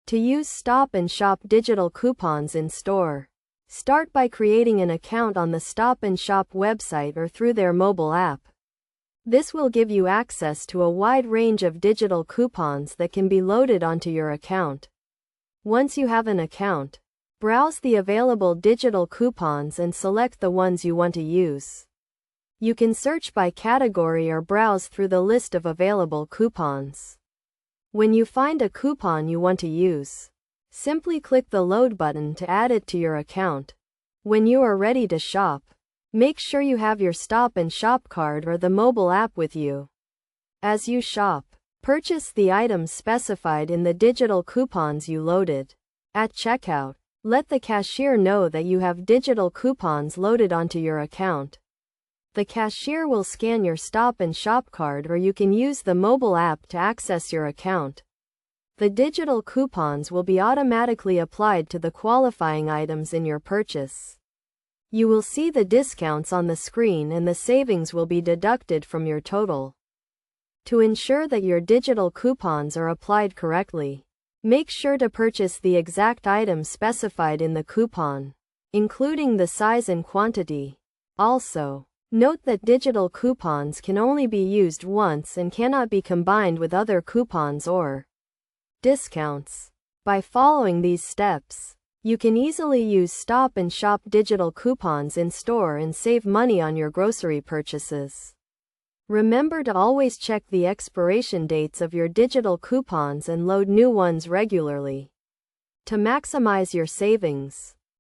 To use Stop & Shop digital coupons in store, start by creating an account on the Stop & Shop website or through their mobile app. This will give you access to a wide range of digital coupons that can be loaded onto your account. Once you have an account, browse the available digital coupons and select the ones you want to use. You can search by category or browse through the list of available coupons. When you find a coupon you want to use, simply click the Load button to add it to your account. When you are ready to shop, make sure you have your Stop & Shop card or the mobile app with you. As you shop, purchase the items specified in the digital coupons you loaded. At checkout, let the cashier know that you have digital coupons loaded onto your account. The cashier will scan your Stop & Shop card, or you can use the mobile app to access your account. The digital coupons will be automatically applied to the qualifying items in your purchase. You will see the discounts on the screen and the savings will be deducted from your total. To ensure that your digital coupons are applied correctly, make sure to purchase the exact item specified in the coupon, including the size and quantity. Also, note that digital coupons can only be used once and cannot be combined with other coupons or discounts. By following these steps, you can easily use Stop & Shop digital coupons in store and save money on your grocery purchases. Remember to always check the expiration dates of your digital coupons and load new ones regularly to maximize your savings.